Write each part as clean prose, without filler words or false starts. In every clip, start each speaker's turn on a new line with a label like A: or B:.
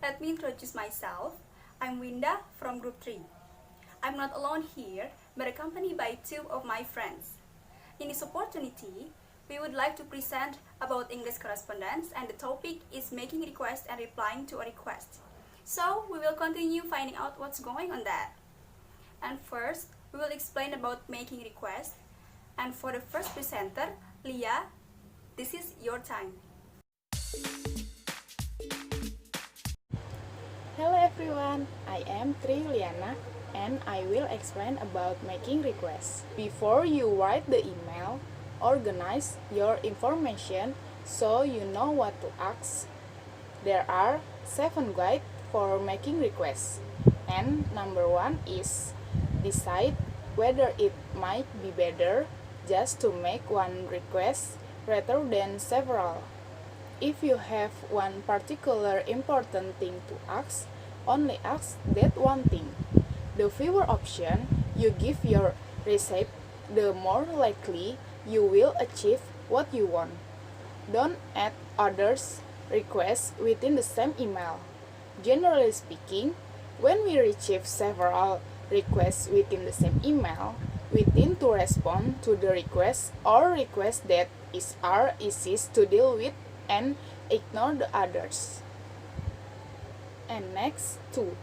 A: Let me introduce myself. I'm Winda from Group 3. I'm not alone here, but accompanied by two of my friends. In this opportunity, we would like to present about English correspondence, and the topic is making requests and replying to a request. So, we will continue finding out what's going on that. And first, we will explain about making requests. And for the first presenter, Leah, this is your time.
B: Hello everyone, I am Yulianah and I will explain about making requests. Before you write the email, organize your information so you know what to ask. There are 7 guides for making requests, and number 1 is decide whether it might be better just to make one request rather than several. If you have one particular important thing to ask, only ask that one thing. The fewer options you give your receipt, the more likely you will achieve what you want. Don't add others' requests within the same email. Generally speaking, when we receive several requests within the same email, we tend to respond to the request or request that are easiest to deal with and ignore the others. And next, 2.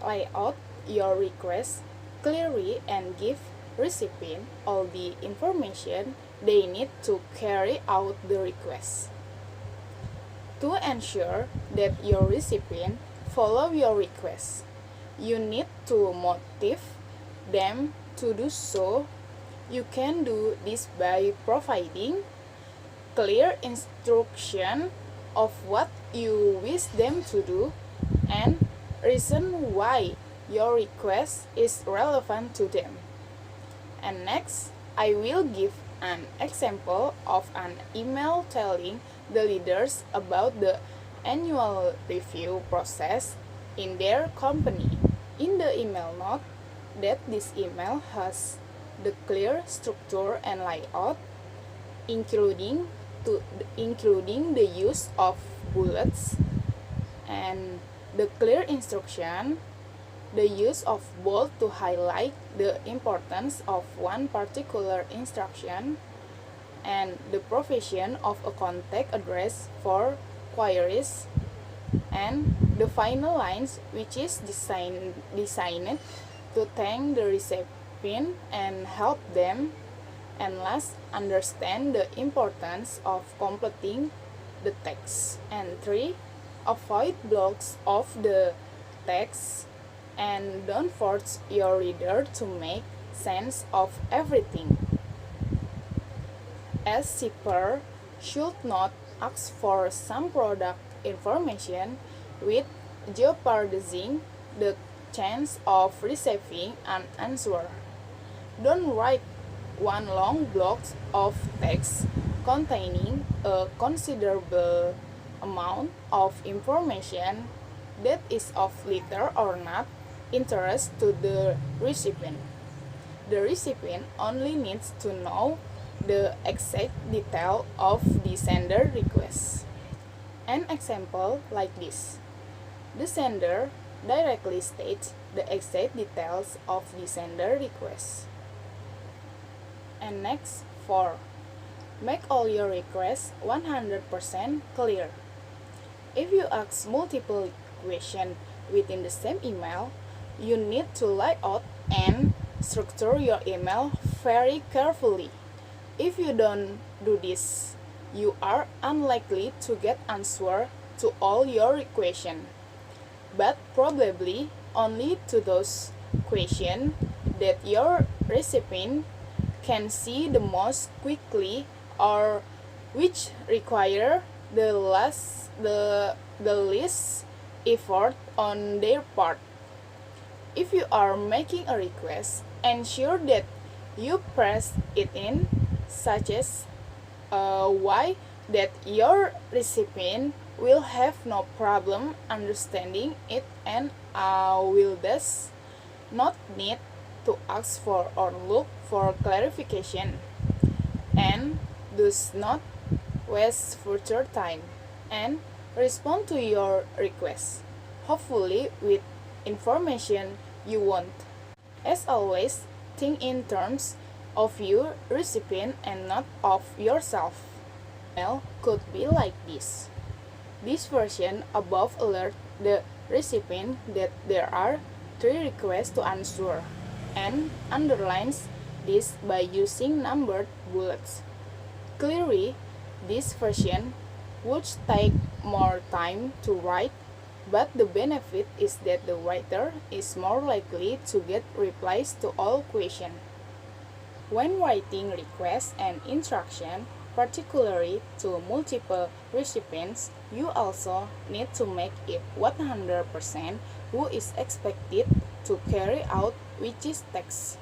B: Lay out your request clearly and give recipient all the information they need to carry out the request. To ensure that your recipient follow your request, you need to motivate them to do so. You can do this by providing clear instruction of what you wish them to do and reason why your request is relevant to them. And next, I will give an example of an email telling the leaders about the annual review process in their company. In the email note that this email has the clear structure and layout, including the use of bullets and the clear instruction, the use of bold to highlight the importance of one particular instruction, and the provision of a contact address for queries, and the final lines, which is designed to thank the recipient and help them. And last, understand the importance of completing the text. And 3, avoid blocks of the text and don't force your reader to make sense of everything. As shipper should not ask for some product information with jeopardizing the chance of receiving an answer. Don't write one long block of text containing a considerable amount of information that is of little or not interest to the recipient. The recipient only needs to know the exact detail of the sender request. An example like this: the sender directly states the exact details of the sender request. And next, 4. Make all your requests 100% clear. If you ask multiple questions within the same email, you need to lay out and structure your email very carefully. If you don't do this, you are unlikely to get answer to all your questions, but probably only to those questions that your recipient can see the most quickly or which require the least effort on their part. If you are making a request, ensure that you press it in such as way that your recipient will have no problem understanding it and will thus not need to ask for or look for clarification, and does not waste further time and respond to your request. hopefully with information you want. As always, think in terms of your recipient and not of yourself. Email could be like this. This version above alert the recipient that there are 3 requests to answer and underlines this by using numbered bullets. Clearly, this version would take more time to write, but the benefit is that the writer is more likely to get replies to all questions. When writing requests and instructions, particularly to multiple recipients, you also need to make it 100% who is expected to carry out which text.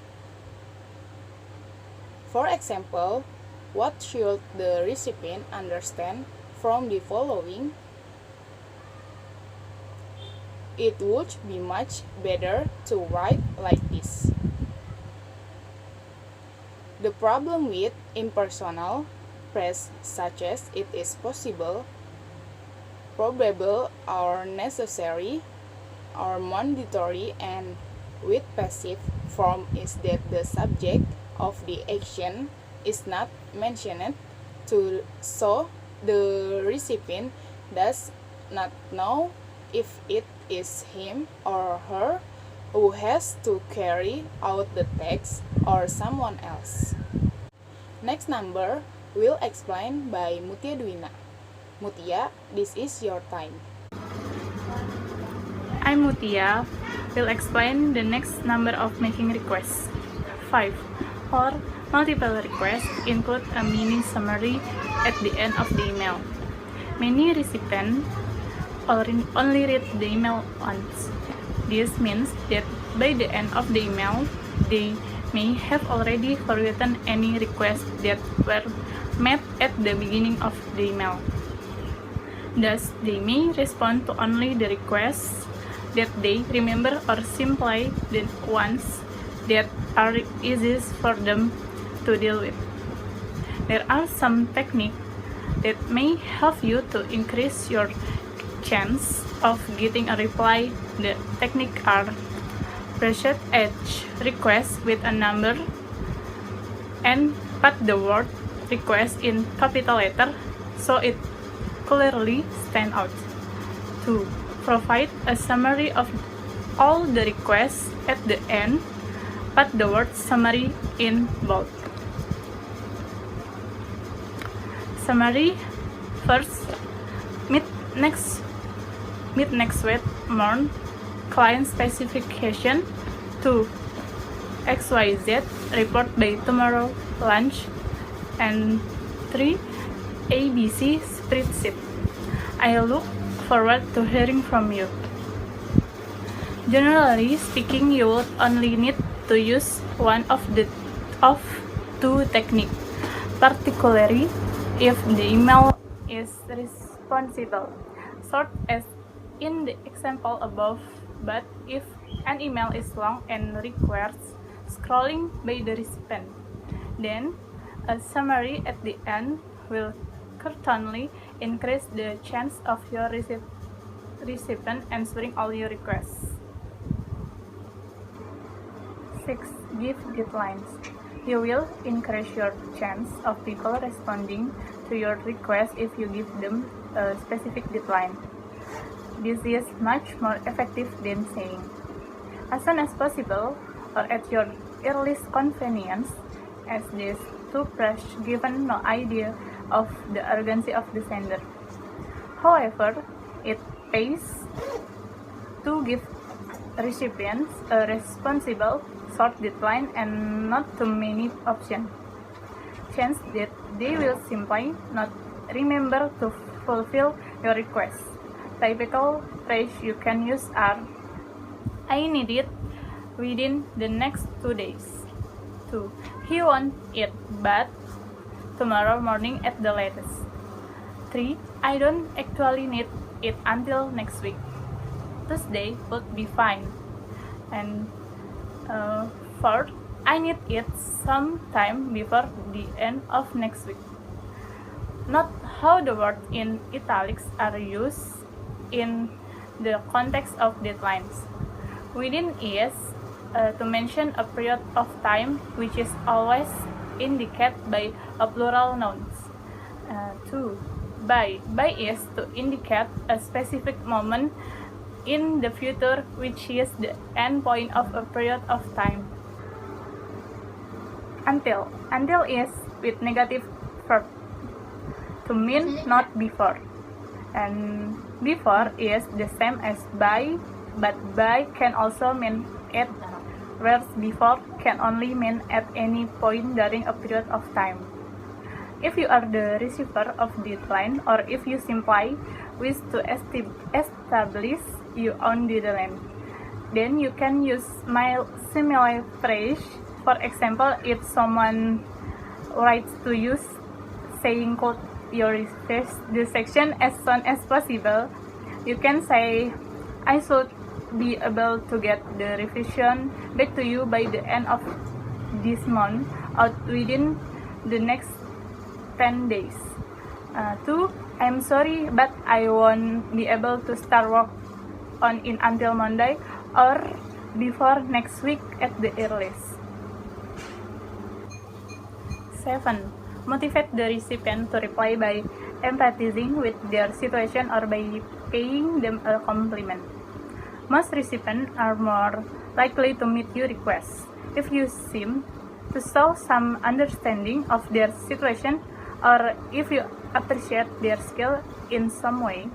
B: For example, what should the recipient understand from the following? It would be much better to write like this. The problem with impersonal press such as it is possible, probable or necessary or mandatory, and with passive form is that the subject of the action is not mentioned so the recipient does not know if it is him or her who has to carry out the text or someone else. Next number will explain by Mutia Dwina. Mutia, this is your time.
C: I'm Mutia, will explain the next number of making requests. 5. For multiple requests, include a mini summary at the end of the email. Many recipients only read the email once. This means that by the end of the email, they may have already forgotten any requests that were made at the beginning of the email. Thus, they may respond to only the requests that they remember or simply the ones that are easiest for them to deal with. There are some techniques that may help you to increase your chance of getting a reply. The technique are bracket each request with a number and put the word request in capital letter so it clearly stands out. 2. Provide a summary of all the requests at the end. Put the word summary in bold. Summary. First, meet next week morn client specification. 2. XYZ report by tomorrow lunch. And 3. ABC spreadsheet. I look forward to hearing from you. Generally speaking, you would only need to use one of two techniques, particularly if the email is responsible, short as in the example above, but if an email is long and requires scrolling by the recipient, then a summary at the end will certainly increase the chance of your recipient answering all your requests. 6. Give deadlines. You will increase your chance of people responding to your request if you give them a specific deadline. This is much more effective than saying, as soon as possible or at your earliest convenience, as these two press given no idea of the urgency of the sender. However, it pays to give recipients a responsible short deadline and not too many options. Chance that they will simply not remember to fulfill your request. Typical phrase you can use are, I need it within the next 2 days. 2. He wants it, but tomorrow morning at the latest. 3. I don't actually need it until next week. Tuesday would be fine. And 4. I need it sometime before the end of next week. Note how the words in italics are used in the context of deadlines. Within is to mention a period of time which is always indicated by a plural nouns. 2. By is to indicate a specific moment in the future which is the end point of a period of time. Until is with negative verb to mean not before, and before is the same as by, but by can also mean at, whereas before can only mean at any point during a period of time. If you are the receiver of deadline, or if you simply wish to establish your own deadline, then you can use my similar phrase. For example, if someone writes to you saying could you refresh the section as soon as possible, you can say, I should be able to get the revision back to you by the end of this month or within the next 10 days. 2. I'm sorry, but I won't be able to start work on it until Monday or before next week at the earliest. 7. Motivate the recipient to reply by empathizing with their situation or by paying them a compliment. Most recipients are more likely to meet your requests if you seem to show some understanding of their situation, or if you appreciate their skill in some way.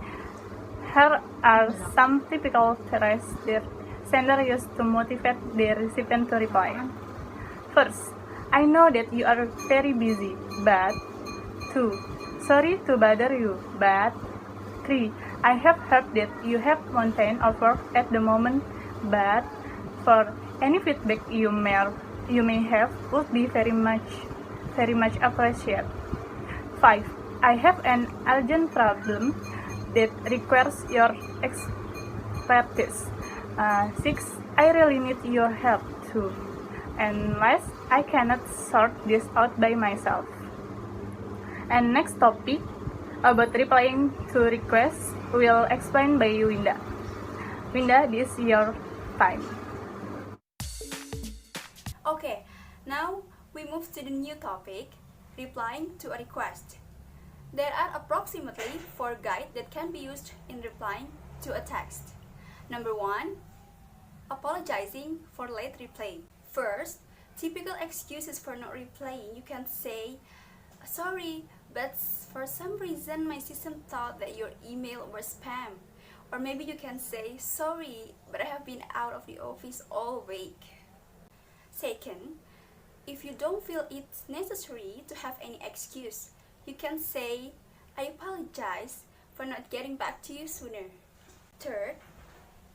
C: Here are some typical phrases that sender used to motivate the recipient to reply. First, I know that you are very busy, but 2. Sorry to bother you, but 3. I have heard that you have mountain of work at the moment, but for any feedback you may have would be very much appreciated. 5. I have an urgent problem that requires your expertise. 6. I really need your help too. And last, I cannot sort this out by myself. And next topic about replying to requests will explain by Winda. Winda, this is your time.
A: Okay, now we move to the new topic, replying to a request. There are approximately 4 guides that can be used in replying to a text. Number 1, apologizing for late reply. First, typical excuses for not replying. You can say, sorry, but for some reason my system thought that your email was spam. Or maybe you can say, sorry, but I have been out of the office all week. Second, if you don't feel it's necessary to have any excuse, you can say, I apologize for not getting back to you sooner. Third,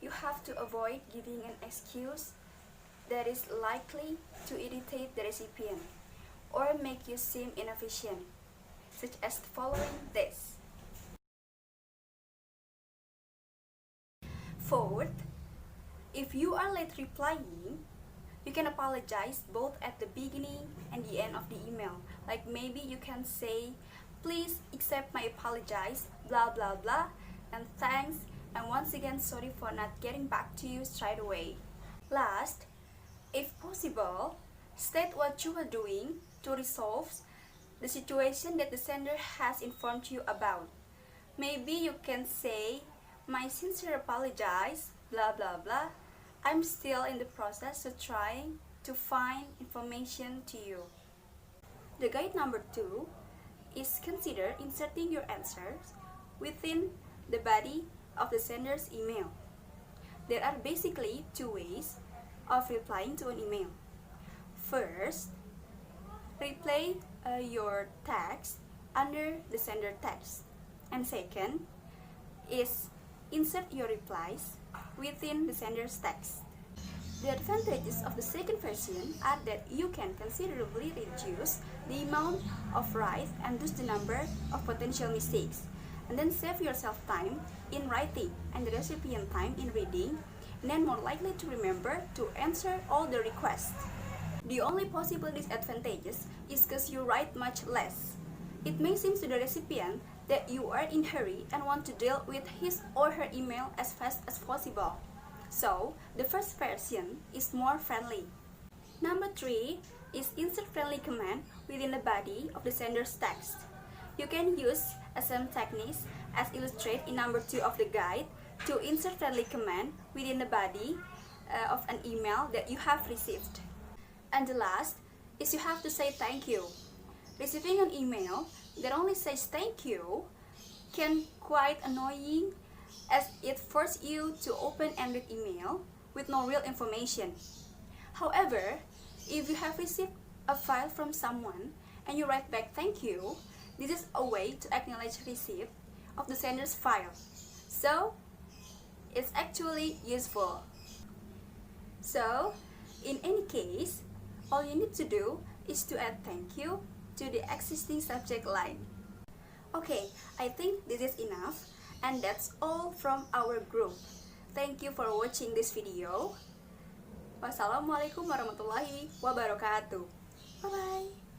A: you have to avoid giving an excuse that is likely to irritate the recipient or make you seem inefficient, such as following this. Fourth, if you are late replying, you can apologize both at the beginning and the end of the email. Like maybe you can say, please accept my apologies, blah blah blah, and thanks, and once again sorry for not getting back to you straight away. Last, if possible, state what you are doing to resolve the situation that the sender has informed you about. Maybe you can say, my sincere apologies, blah blah blah. I'm still in the process of trying to find information to you. The guide number 2 is consider inserting your answers within the body of the sender's email. There are basically 2 ways of replying to an email. First, replay your text under the sender text. And second is insert your replies within the sender's text. The advantages of the second version are that you can considerably reduce the amount of write and thus the number of potential mistakes, and then save yourself time in writing and the recipient time in reading, and then more likely to remember to answer all the requests. The only possible disadvantages is because you write much less. It may seem to the recipient that you are in a hurry and want to deal with his or her email as fast as possible. So, the first version is more friendly. Number 3 is insert friendly command within the body of the sender's text. You can use the same techniques as illustrated in number 2 of the guide to insert friendly command within the body of an email that you have received. And the last is you have to say thank you. Receiving an email that only says thank you can quite annoying as it forces you to open and read email with no real information. However, if you have received a file from someone and you write back thank you, this is a way to acknowledge receipt of the sender's file. So, it's actually useful. So, in any case, all you need to do is to add thank you to the existing subject line. Okay, I think this is enough, and that's all from our group. Thank you for watching this video. Wassalamualaikum warahmatullahi wabarakatuh. Bye-bye.